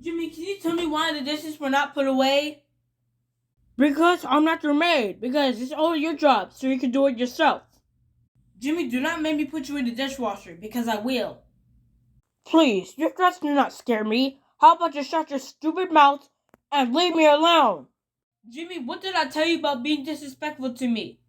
Jimmy, can you tell me why the dishes were not put away? Because I'm not your maid. Because it's all your job, so you can do it yourself. Jimmy, do not make me put you in the dishwasher, because I will. Please, your threats do not scare me. How about you shut your stupid mouth and leave me alone? Jimmy, what did I tell you about being disrespectful to me?